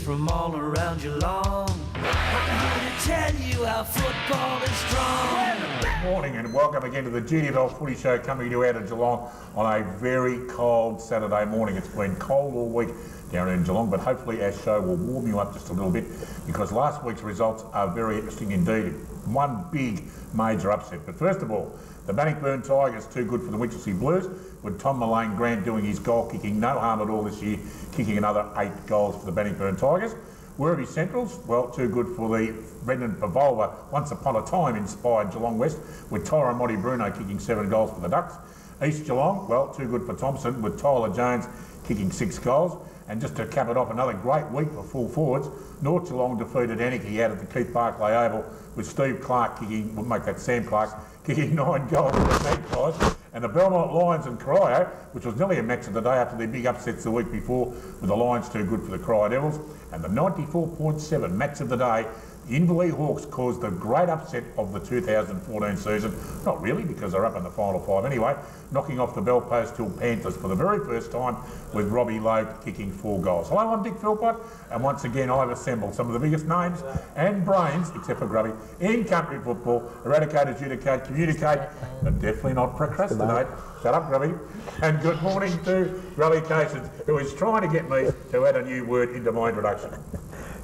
from all around Geelong. I'm here to tell you how football is strong. Good morning and welcome again to the GDFL Footy Show, coming to you out of Geelong on a very cold Saturday morning. It's been cold all week down in Geelong, but hopefully our show will warm you up just a little bit, because last week's results are very interesting indeed. One big major upset. But first of all, the Bannockburn Tigers, too good for the Winchelsea Blues, with Tom Mullane Grant doing his goal kicking, no harm at all this year, kicking another 8 goals for the Bannockburn Tigers. Werribee Centrals, well, too good for the Brendan Pavova, once upon a time inspired Geelong West, with Tyron Motti Bruno kicking 7 goals for the Ducks. East Geelong, well, too good for Thompson, with Tyler Jones kicking 6 goals. And just to cap it off, another great week for full forwards. North Geelong defeated Anarchy out at the Keith Barclay Oval, with Steve Clark kicking, we'll make that Sam Clark, kicking 9 goals for the Magpies. And the Belmont Lions and Cryo, which was nearly a match of the day after their big upsets the week before, with the Lions too good for the Cryo Devils. And the 94.7 match of the day, the Inverleigh Hawks caused the great upset of the 2014 season. Not really, because they're up in the final 5 anyway, knocking off the Belpost Hill Panthers for the very first time, with Robbie Lowe kicking 4 goals. Hello, I'm Dick Philpott, and once again I've assembled some of the biggest names and brains, except for Grubby, in country football. Eradicate, adjudicate, communicate, but definitely not procrastinate. Shut up, Grubby. And good morning to Grubby Cations, who is trying to get me to add a new word into my introduction.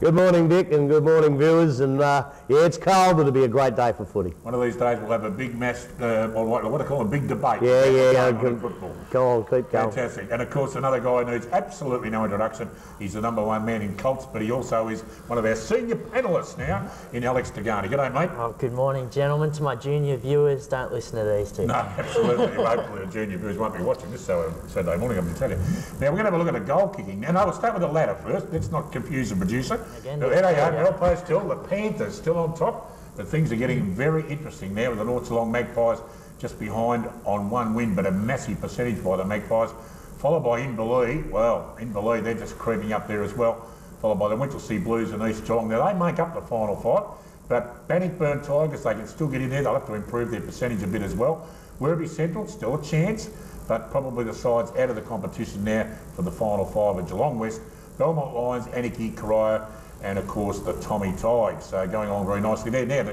Good morning, Dick, and good morning, viewers. And yeah, it's cold, but it'll be a great day for footy. One of these days we'll have a big mass, or what do I call a big debate. Yeah, football. Go on, keep going. Fantastic. And of course, another guy who needs absolutely no introduction. He's the #1 man in Colts, but he also is one of our senior panellists now in Alex Tigani. G'day, mate. Oh, good morning, gentlemen. To my junior viewers, don't listen to these two. No, absolutely. Hopefully the junior viewers won't be watching this Saturday morning, I'm going to tell you. Now, we're going to have a look at the goal kicking. Now, no, we'll start with the ladder first. Let's not confuse the producer. Again, there they are, Belpost Hill, the Panthers still on top, but things are getting very interesting now with the North Geelong Magpies just behind on 1 win, but a massive percentage by the Magpies, followed by Inverleigh. Well, Inverleigh, they're just creeping up there as well, followed by the Winchelsea Blues and East Geelong. Now, they make up the final 5, but Bannockburn Tigers, they can still get in there. They'll have to improve their percentage a bit as well. Werribee Central, still a chance, but probably the sides out of the competition now for the final 5 at Geelong West. Belmont Lions, Anarchy, Karaya, and of course the Tommy Tigers. So going along very nicely there. Now,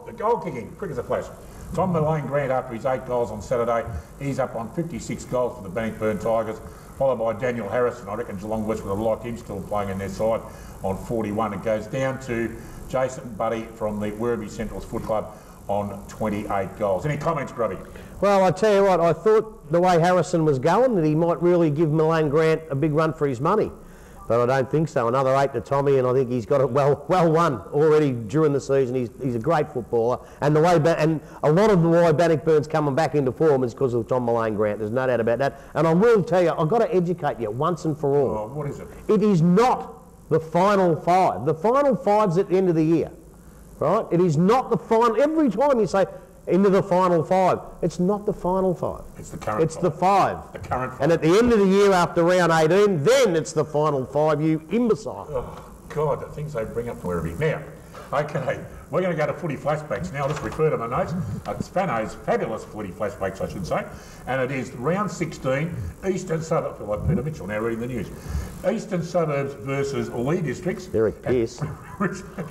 the goal kicking, quick as a flash. Tom Mullane Grant, after his 8 goals on Saturday, he's up on 56 goals for the Bannockburn Tigers, followed by Daniel Harrison. I reckon Geelong West would have liked him still playing in their side on 41. It goes down to Jason Buddy from the Werribee Centrals Foot Club on 28 goals. Any comments, Grubby? Well, I tell you what, I thought the way Harrison was going that he might really give Mullane Grant a big run for his money. But I don't think so. Another 8 to Tommy, and I think he's got it well won already during the season. He's a great footballer, and the way and a lot of the why Bannockburn's coming back into form is because of Tom Mullane Grant. There's no doubt about that. And I will tell you, I've got to educate you once and for all. Oh, what is it? It is not the final 5. The final 5's at the end of the year, right? It is not the final. Every time you say into the final 5, it's not the final 5. It's the current. It's the 5. The current 5. And at the end of the year, after round 18, then it's the final 5. You imbecile. Oh God, the things they bring up for Werribee. Now, okay, we're going to go to footy flashbacks now. I'll just refer to my notes. Spano's fabulous footy flashbacks, I should say. And it is round 16, Eastern Suburbs. Like Peter Mitchell now reading the news. Eastern Suburbs versus Lee Districts. Derek Pearce.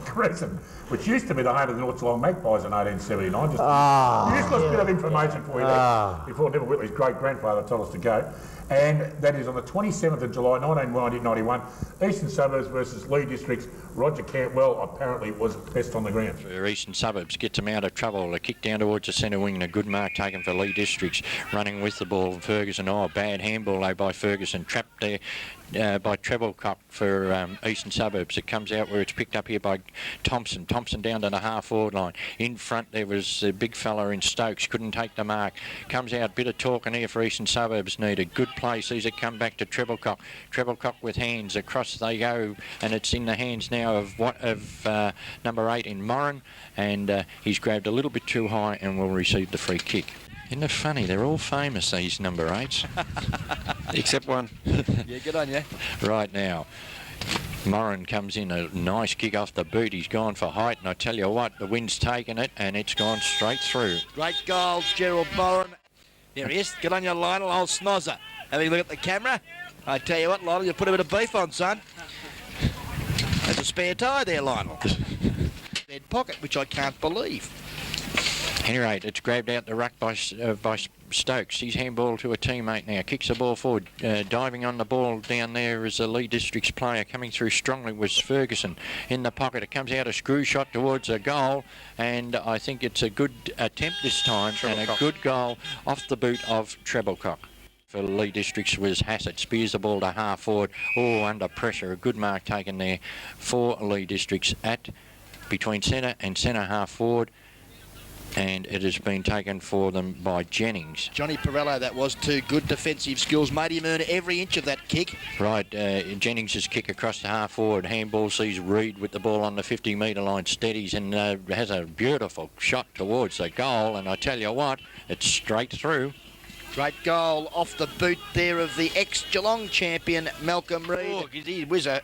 Crescent, which used to be the home of the North Geelong Magpies in 1879. Just useless bit of information for you there, before Neville Whitley's great-grandfather told us to go. And that is on the 27th of July 1991, Eastern Suburbs versus Lee Districts. Roger Cantwell apparently was best on the ground. For Eastern Suburbs, gets them out of trouble. A kick down towards the centre wing and a good mark taken for Lee Districts. Running with the ball, Ferguson. Oh, bad handball though by Ferguson. Trapped there by Treblecock for Eastern Suburbs. It comes out where it's picked up here by Thompson. Thompson down to the half-forward line. In front there was a big fella in Stokes. Couldn't take the mark. Comes out, bit of talking here for Eastern Suburbs. Need a good play. Sees it come back to Treblecock. Treblecock with hands. Across they go, and it's in the hands now of number 8 in Moran, and he's grabbed a little bit too high and will receive the free kick. Isn't it funny? They're all famous, these number 8s. Except one. Yeah, good on you. Right now, Moran comes in, a nice kick off the boot. He's gone for height, and I tell you what, the wind's taken it, and it's gone straight through. Great goal, Gerald Moran. There he is. Good on you, Lionel, old snozzer. Having a look at the camera. I tell you what, Lionel, you put a bit of beef on, son. There's a spare tyre there, Lionel. Dead pocket, which I can't believe. Any rate, it's grabbed out the ruck by Stokes. He's handball to a teammate now. Kicks the ball forward. Diving on the ball down there is the Leigh Districts player. Coming through strongly was Ferguson in the pocket. It comes out a screw shot towards a goal, and I think it's a good attempt this time and a good goal off the boot of Treblecock. For Leigh Districts was Hassett. Spears the ball to half forward. Oh, under pressure. A good mark taken there for Leigh Districts at between centre and centre half forward. And it has been taken for them by Jennings. Johnny Perello, that was two good defensive skills. Made him earn every inch of that kick. Right, Jennings' kick across the half forward. Handball sees Reid with the ball on the 50-metre line, steadies and has a beautiful shot towards the goal. And I tell you what, it's straight through. Great goal off the boot there of the ex-Geelong champion, Malcolm Reid. Oh, he was a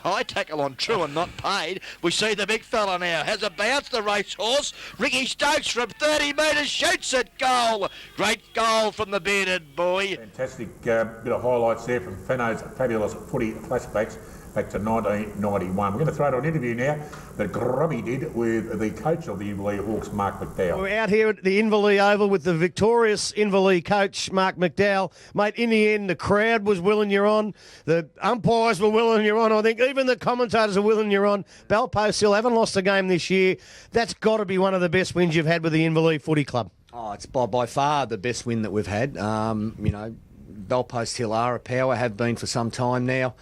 high tackle on true and not paid. We see the big fella now. Has a bounce, the racehorse. Ricky Stokes from 30 metres shoots it. Goal. Great goal from the bearded boy. Fantastic bit of highlights there from Fenno's fabulous footy flashbacks back to 1991. We're going to throw to an interview now that Grubby did with the coach of the Inverleigh Hawks, Mark McDowell. We're out here at the Inverleigh Oval with the victorious Inverleigh coach, Mark McDowell. Mate, in the end, the crowd was willing you on. The umpires were willing you on. I think even the commentators are willing you on. Belpost Hill haven't lost a game this year. That's got to be one of the best wins you've had with the Inverleigh Footy Club. Oh, it's by far the best win that we've had. Belpost Hill are a power, have been for some time now.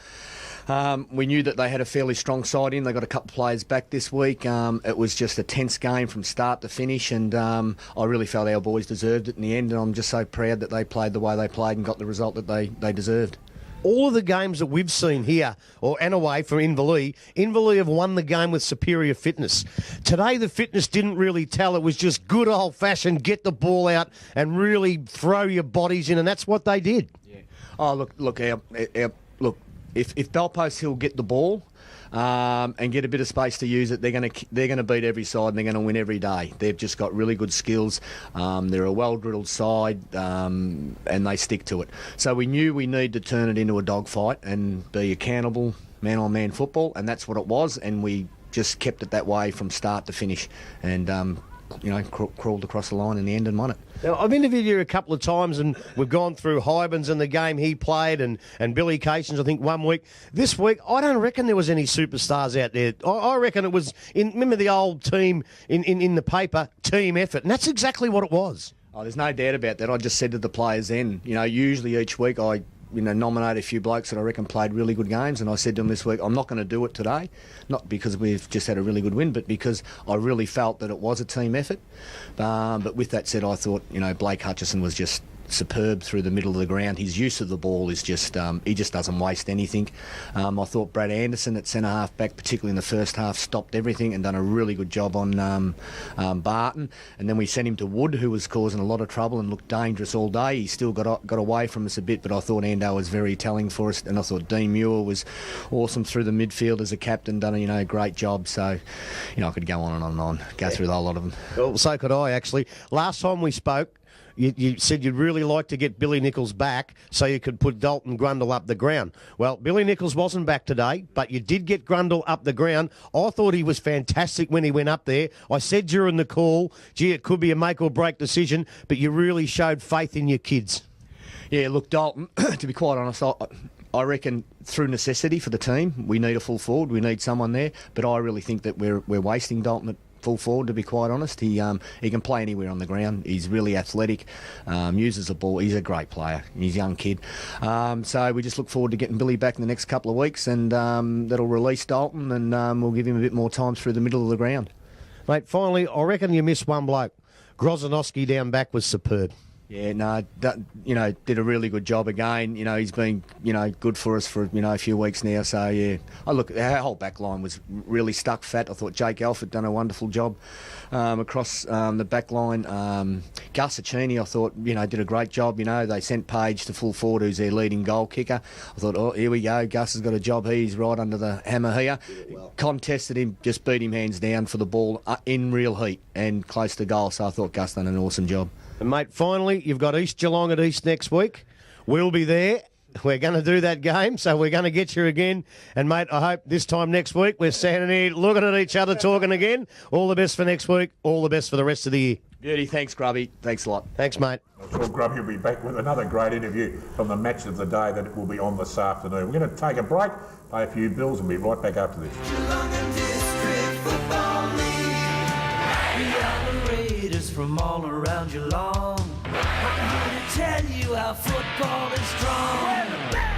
We knew that they had a fairly strong side in. They got a couple of players back this week. It was just a tense game from start to finish, and I really felt our boys deserved it in the end, and I'm just so proud that they played the way they played and got the result that they deserved. All of the games that we've seen here, and away from Inverleigh have won the game with superior fitness. Today, the fitness didn't really tell. It was just good old-fashioned, get the ball out and really throw your bodies in, and that's what they did. Yeah. Oh, look, If Belpost Hill get the ball and get a bit of space to use it, they're going to beat every side and they're going to win every day. They've just got really good skills. They're a well-drilled side and they stick to it. So we knew we need to turn it into a dogfight and be accountable man-on-man football, and that's what it was. And we just kept it that way from start to finish, and crawled across the line in the end and won it. Now, I've interviewed you a couple of times and we've gone through Hybens and the game he played and Billy Cations, I think, 1 week. This week, I don't reckon there was any superstars out there. I reckon it was, remember the old team in the paper, team effort, and that's exactly what it was. Oh, there's no doubt about that. I just said to the players then, usually each week I nominate a few blokes that I reckon played really good games, and I said to them this week, I'm not going to do it today, not because we've just had a really good win, but because I really felt that it was a team effort. But with that said, I thought, Blake Hutchison was just superb through the middle of the ground. His use of the ball is just, he just doesn't waste anything. I thought Brad Anderson at centre half back, particularly in the first half, stopped everything and done a really good job on Barton. And then we sent him to Wood, who was causing a lot of trouble and looked dangerous all day. He still got away from us a bit, but I thought Ando was very telling for us. And I thought Dean Muir was awesome through the midfield as a captain, done a great job. So, I could go on and on and on, go through the whole lot of them. Well, so could I, actually. Last time we spoke, you said you'd really like to get Billy Nichols back so you could put Dalton Grundle up the ground. Well, Billy Nichols wasn't back today, but you did get Grundle up the ground. I thought he was fantastic when he went up there. I said during the call, it could be a make-or-break decision, but you really showed faith in your kids. Yeah, look, Dalton, to be quite honest, I reckon through necessity for the team, we need a full forward, we need someone there, but I really think that we're wasting Dalton at full forward, to be quite honest. He can play anywhere on the ground. He's really athletic, uses the ball. He's a great player. He's a young kid. So we just look forward to getting Billy back in the next couple of weeks, and that'll release Dalton, and we'll give him a bit more time through the middle of the ground. Mate, finally, I reckon you missed one bloke. Grozanowski down back was superb. Yeah, no, did a really good job again. He's been, good for us for, a few weeks now. So, yeah. Look, our whole back line was really stuck fat. I thought Jake Alford done a wonderful job across the back line. Gus Accini, I thought, did a great job. They sent Page to full forward, who's their leading goal kicker. I thought, oh, here we go. Gus has got a job. He's right under the hammer here. Well. Contested him, just beat him hands down for the ball in real heat and close to goal. So I thought Gus done an awesome job. And, mate, finally, you've got East Geelong at East next week. We'll be there. we're going to do that game, so we're going to get you again. And, mate, I hope this time next week we're standing here looking at each other, talking again. All the best for next week. All the best for the rest of the year. Beauty, thanks, Grubby. Thanks a lot. Thanks, mate. I'm sure Grubby will be back with another great interview from the match of the day that will be on this afternoon. We're going to take a break, pay a few bills, and be right back after this. Geelong and District Football League. We are the Raiders from all around Geelong. I'm here to tell you how football is strong.